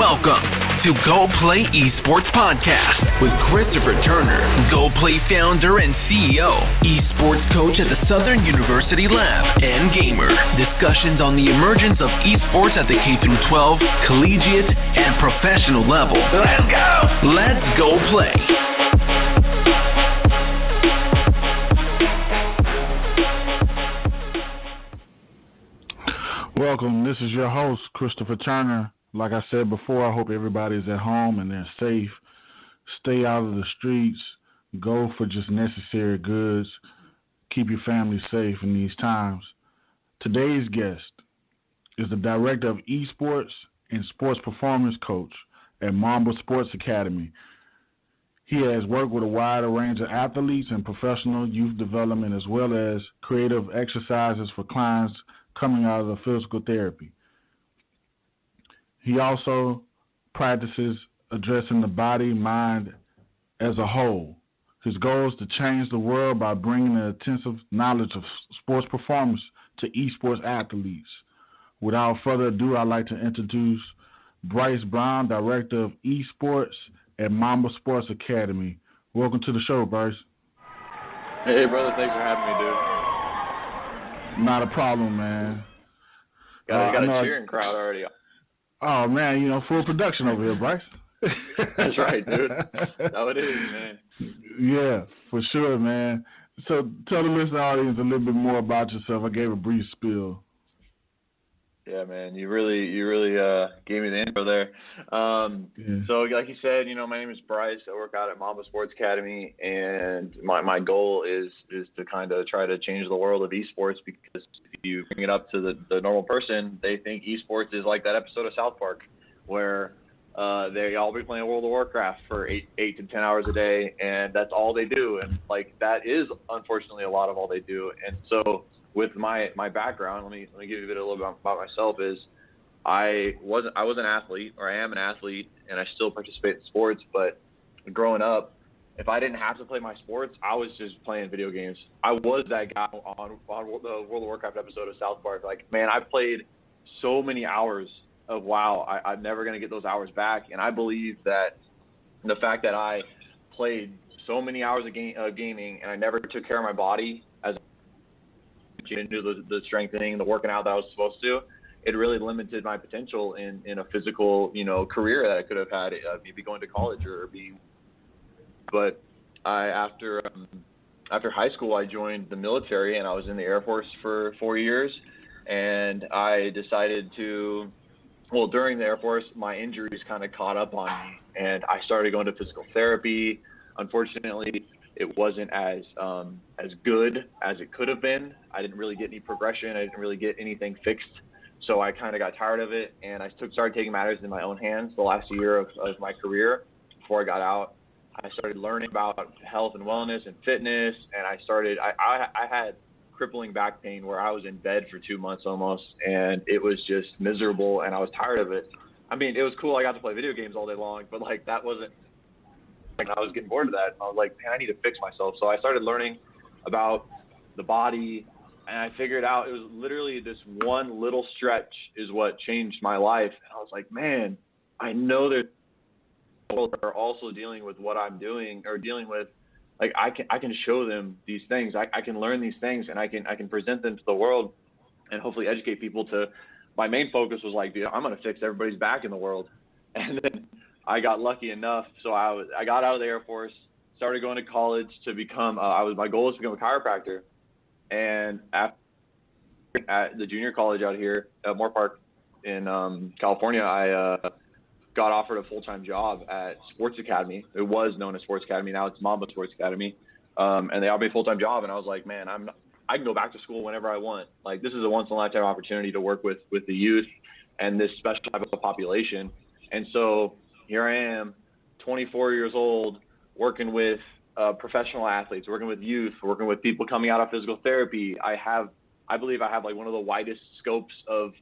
Welcome to Go Play Esports Podcast with Christopher Turner, Go Play founder and CEO, esports coach at the Southern University Lab, and gamer. Discussions on the emergence of esports at the K-12, collegiate, and professional level. Let's go! Let's go play. Welcome. This is your host, Christopher Turner. Like I said before, I hope everybody's at home and they're safe. Stay out of the streets. Go for just necessary goods. Keep your family safe in these times. Today's guest is the director of Esports and sports performance coach at Mamba Sports Academy. He has worked with a wide range of athletes and professional youth development, as well as creative exercises for clients coming out of the physical therapy. He also practices addressing the body, mind as a whole. His goal is to change the world by bringing the intensive knowledge of sports performance to esports athletes. Without further ado, I'd like to introduce Bryce Browne, Director of Esports at Mamba Sports Academy. Welcome to the show, Bryce. Hey, brother. Thanks for having me, dude. Not a problem, man. Got a cheering crowd already. Oh, man, full production over here, Bryce. That's right, dude. That's how it is, man. Yeah, for sure, man. So tell the listening audience a little bit more about yourself. I gave a brief spiel. Yeah, man, you really gave me the intro there. So like you said, my name is Bryce. I work out at Mamba Sports Academy, and my goal is to kind of try to change the world of esports, because if you bring it up to the normal person, they think esports is like that episode of South Park where they all be playing World of Warcraft for 8 to 10 hours a day, and that's all they do. And like that is unfortunately a lot of all they do. And so with my background, let me give you a little bit about myself. Is I was an athlete, or I am an athlete, and I still participate in sports. But growing up, if I didn't have to play my sports, I was just playing video games. I was that guy on the World of Warcraft episode of South Park. Like, man, I played so many hours of WoW. I'm never going to get those hours back. And I believe that the fact that I played so many hours of gaming and I never took care of my body as didn't do the strengthening, the working out that I was supposed to, it really limited my potential in a physical, career that I could have had, maybe going to college or being. But after high school, I joined the military, and I was in the Air Force for 4 years. And I decided during the Air Force, my injuries kind of caught up on me, and I started going to physical therapy. Unfortunately, it wasn't as good as it could have been. I didn't really get any progression. I didn't really get anything fixed. So I kind of got tired of it, and I started taking matters in my own hands the last year of my career before I got out. I started learning about health and wellness and fitness, and I had crippling back pain where I was in bed for 2 months almost, and it was just miserable, and I was tired of it. I mean, it was cool. I got to play video games all day long, but like that wasn't. I was getting bored of that. I was like, man, I need to fix myself. So I started learning about the body, and I figured out it was literally this one little stretch is what changed my life. And I was like, man, I know there's people that are also dealing with what I'm doing, or dealing with, like, I can show them these things. I can learn these things, and I can present them to the world and hopefully educate people to. My main focus was like, dude, I'm going to fix everybody's back in the world. And then I got lucky enough, so I got out of the Air Force, started going to college to become. My goal was to become a chiropractor, and at the junior college out here at Moore Park in California, I got offered a full-time job at Sports Academy. It was known as Sports Academy, now it's Mamba Sports Academy, and they offered me a full-time job, and I was like, man, I can go back to school whenever I want. Like, this is a once-in-a-lifetime opportunity to work with the youth and this special type of population, and so here I am, 24 years old, working with professional athletes, working with youth, working with people coming out of physical therapy. I believe I have like one of the widest scopes of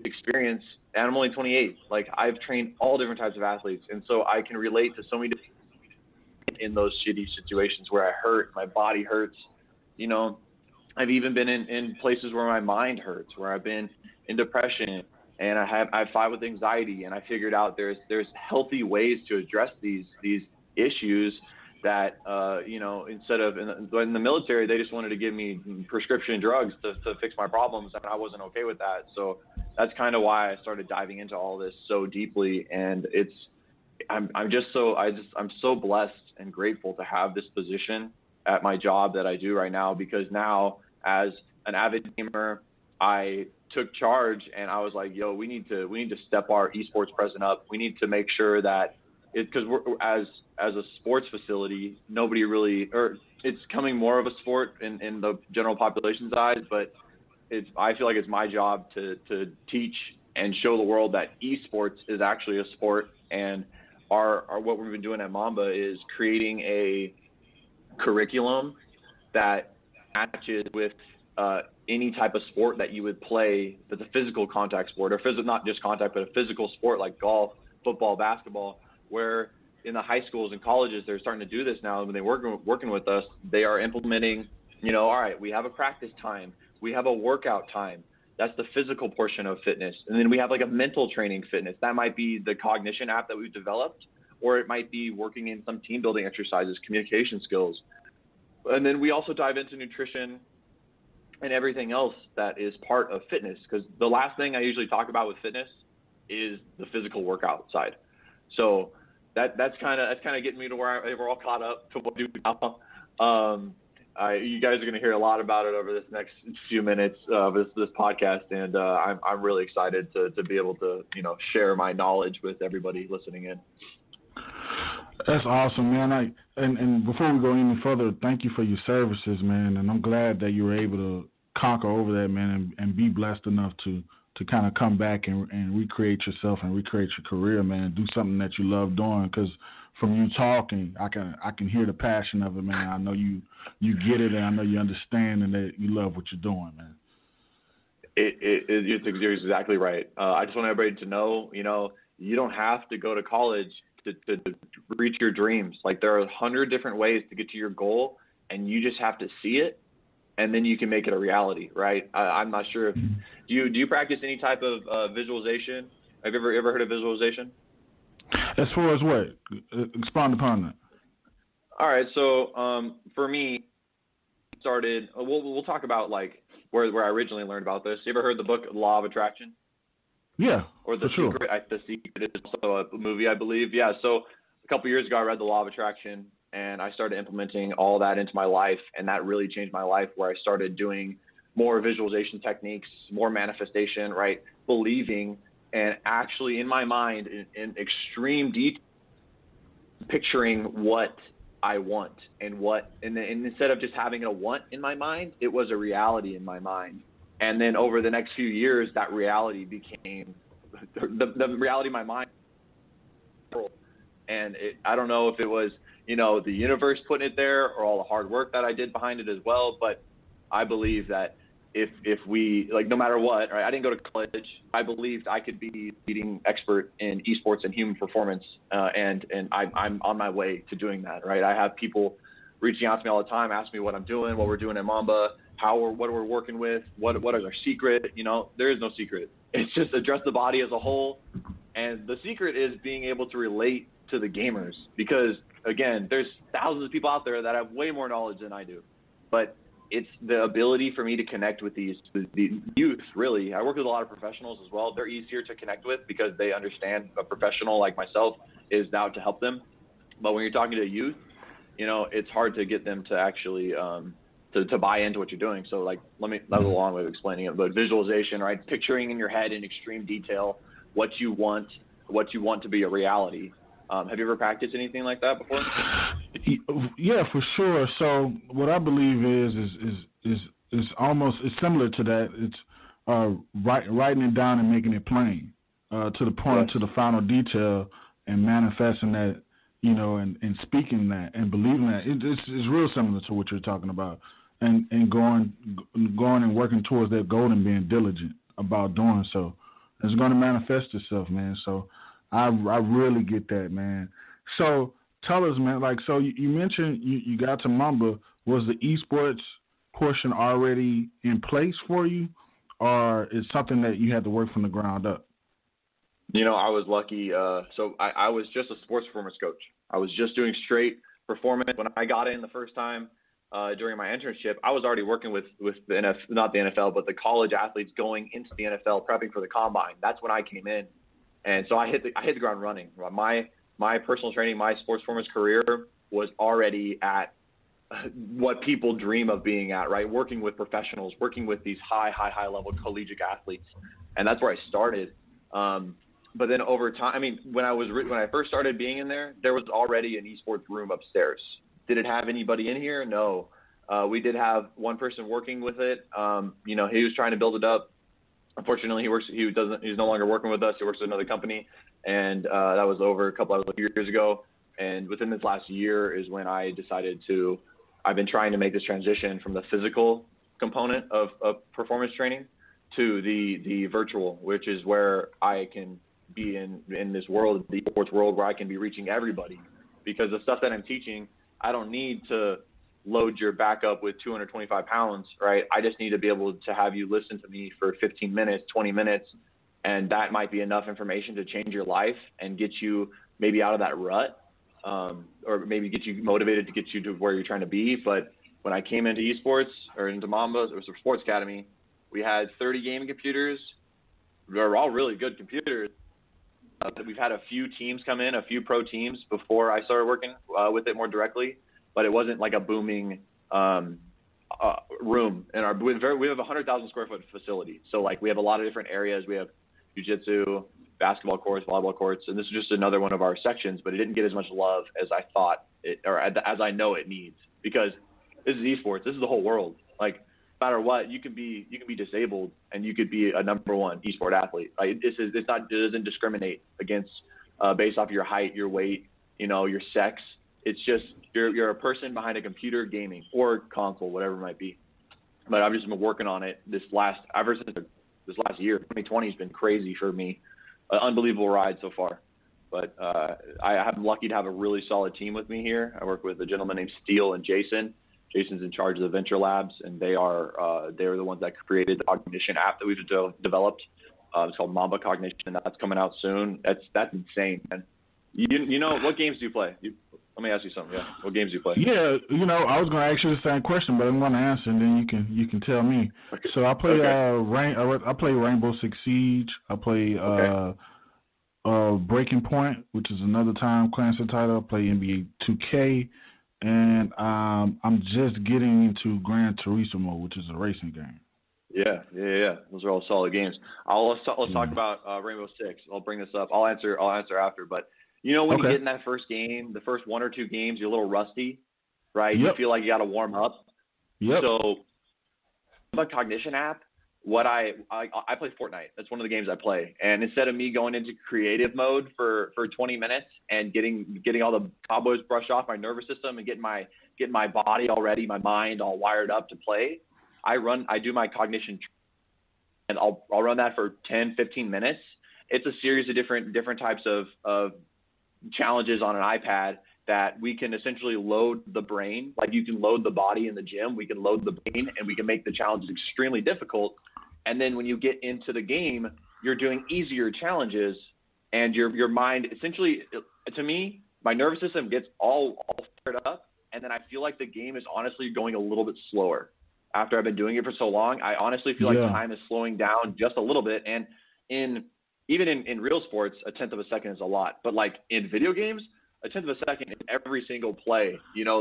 experience, and I'm only 28. Like, I've trained all different types of athletes, and so I can relate to so many different in those shitty situations where I hurt, my body hurts. I've even been in places where my mind hurts, where I've been in depression and I fight with anxiety, and I figured out there's healthy ways to address these issues that, instead of in the military, they just wanted to give me prescription drugs to fix my problems, and I wasn't okay with that. So that's kind of why I started diving into all this so deeply. And I'm so blessed and grateful to have this position at my job that I do right now, because now, as an avid gamer, I took charge and I was like, yo, we need to step our esports presence up. We need to make sure that because we're as a sports facility, nobody really, or it's becoming more of a sport in the general population's eyes, but I feel like it's my job to teach and show the world that esports is actually a sport. And our what we've been doing at Mamba is creating a curriculum that matches with any type of sport that you would play that's a physical contact sport, or not just contact, but a physical sport like golf, football, basketball, where in the high schools and colleges, they're starting to do this now. When they're working with us, they are implementing, all right, we have a practice time. We have a workout time. That's the physical portion of fitness. And then we have like a mental training fitness. That might be the cognition app that we've developed, or it might be working in some team building exercises, communication skills. And then we also dive into nutrition and everything else that is part of fitness. Because the last thing I usually talk about with fitness is the physical workout side. So that's kind of getting me to where we're all caught up to what we do now. You guys are going to hear a lot about it over this next few minutes of this podcast, and I'm really excited to be able to share my knowledge with everybody listening in. That's awesome, man. And before we go any further, thank you for your services, man. And I'm glad that you were able to conquer over that, man, and be blessed enough to kind of come back and recreate yourself and recreate your career, man. Do something that you love doing, because from you talking, I can hear the passion of it, man. I know you get it, and I know you understand, and that you love what you're doing, man. You're exactly right. I just want everybody to know, you don't have to go to college to reach your dreams. Like, there are 100 different ways to get to your goal, and you just have to see it, and then you can make it a reality, right? I'm not sure if do you practice any type of visualization? Have you ever heard of visualization? As far as what? Expand upon that. All right. So for me, started. We'll talk about like where I originally learned about this. You ever heard the book Law of Attraction? Yeah. Or The Secret. Sure. The Secret is also a movie, I believe. Yeah. So a couple years ago, I read the Law of Attraction, and I started implementing all that into my life, and that really changed my life, where I started doing more visualization techniques, more manifestation, right? Believing, and actually in my mind, in extreme detail, picturing what I want, and instead of just having a want in my mind, it was a reality in my mind. And then over the next few years, that reality became the reality in my mind. And I don't know if it was, the universe putting it there, or all the hard work that I did behind it as well. But I believe that if we, like, no matter what, right, I didn't go to college. I believed I could be leading expert in esports and human performance. And I'm on my way to doing that, right? I have people reaching out to me all the time, asking me what I'm doing, what we're doing at Mamba, what we're working with, what is our secret. There is no secret. It's just address the body as a whole. And the secret is being able to relate to the gamers, because again, there's thousands of people out there that have way more knowledge than I do, but it's the ability for me to connect with the youth. Really, I work with a lot of professionals as well. They're easier to connect with because they understand a professional like myself is out to help them. But when you're talking to youth, it's hard to get them to actually to buy into what you're doing. So that was a long way of explaining it, but visualization, right? Picturing in your head in extreme detail what you want to be a reality. Have you ever practiced anything like that before? Yeah, for sure. So what I believe is almost similar to that. It's writing it down and making it plain to the point, yes, to the final detail, and manifesting that, and speaking that and believing that. It's real similar to what you're talking about, and going and working towards that goal and being diligent about doing so. It's going to manifest itself, man. So I really get that, man. So tell us, man, so you mentioned you got to Mamba. Was the esports portion already in place for you, or is something that you had to work from the ground up? I was lucky. So I was just a sports performance coach. I was just doing straight performance. When I got in the first time during my internship, I was already working with the not the NFL, but the college athletes going into the NFL, prepping for the combine. That's when I came in, and so I hit the ground running. My personal training, my sports performance career was already at what people dream of being at, right? Working with professionals, working with these high level collegiate athletes, and that's where I started. But then over time, I mean, when I first started being in there was already an esports room upstairs. Did it have anybody in here? No. We did have one person working with it. He was trying to build it up. Unfortunately, he's no longer working with us. He works at another company, and that was over a couple of years ago. And within this last year is when I decided I've been trying to make this transition from the physical component of performance training to the virtual, which is where I can be in this world, the sports world, where I can be reaching everybody. Because the stuff that I'm teaching, I don't need to load your back up with 225 pounds, right? I just need to be able to have you listen to me for 15 minutes, 20 minutes, and that might be enough information to change your life and get you maybe out of that rut, or maybe get you motivated to get you to where you're trying to be. But when I came into esports or into Mamba Sports Academy, we had 30 gaming computers. They're all really good computers. We've had a few teams come in, a few pro teams before I started working with it more directly, but it wasn't like a booming room. And we have a 100,000 square foot facility. So like we have a lot of different areas. We have jiu-jitsu, basketball courts, volleyball courts, and this is just another one of our sections, but it didn't get as much love as I thought it, or as I know it needs, because this is esports. This is the whole world. Like, no matter what, you can be disabled and you could be a number one esport athlete. Like, it doesn't discriminate against based off your height, your weight, your sex. It's just you're a person behind a computer gaming or console, whatever it might be. But I've just been working on it this last year. 2020 has been crazy for me, an unbelievable ride so far. But I'm lucky to have a really solid team with me here. I work with a gentleman named Steele and Jason. Jason's in charge of the Venture Labs, and they're the ones that created the cognition app that we've developed. It's called Mamba Cognition. That's coming out soon. That's insane, man. What games do you play? Let me ask you something. Yeah, what games do you play? Yeah, I was going to ask you the same question, but I'm going to answer, and then you can tell me. Okay. So I play I play Rainbow Six Siege. I play Breaking Point, which is another Tom Clancy title. I play NBA 2K. And I'm just getting into Gran Turismo, which is a racing game. Yeah. Those are all solid games. Let's talk about Rainbow Six. I'll bring this up. I'll answer after. But when you get in that first game, the first one or two games, you're a little rusty, right? Yep. You feel like you got to warm up. Yep. So the Cognition app, I play Fortnite. That's one of the games I play. And instead of me going into creative mode for 20 minutes and getting all the cobwebs brushed off my nervous system and getting my body all ready, my mind all wired up to play, I do my cognition, and I'll run that for 10, 15 minutes. It's a series of different types of challenges on an iPad that we can essentially load the brain. Like, you can load the body in the gym, we can load the brain, and we can make the challenges extremely difficult. And then when you get into the game, you're doing easier challenges, and your mind essentially, to me, my nervous system gets all fired up, and then I feel like the game is honestly going a little bit slower. After I've been doing it for so long, I honestly feel like time is slowing down just a little bit. And even in real sports, a tenth of a second is a lot. But like in video games, a tenth of a second in every single play,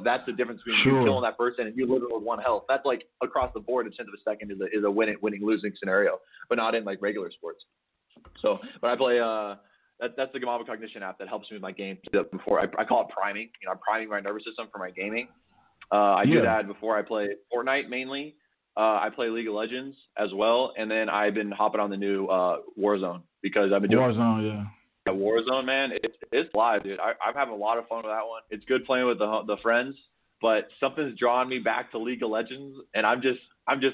that's the difference between you killing that person and you living with one health. That's like across the board, a tenth of a second is a winning, losing scenario, but not in like regular sports. So, but I play, that's the Mamba Cognition app that helps me with my game. Before I call it priming. I'm priming my nervous system for my gaming. I do that before I play Fortnite mainly. I play League of Legends as well, and then I've been hopping on the new Warzone because I've been doing Warzone, Warzone, man. It's live, dude. I'm having a lot of fun with that one. It's good playing with the friends, but something's drawing me back to League of Legends, and I'm just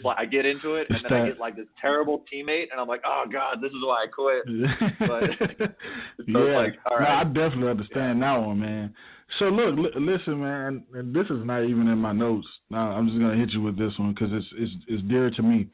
like, I get into it, and then I get like this terrible teammate, and I'm like, oh god, this is why I quit. But like, all right. No, I definitely understand that one, man. So look, listen, man, and this is not even in my notes. Now I'm just gonna hit you with this one because it's dear to me.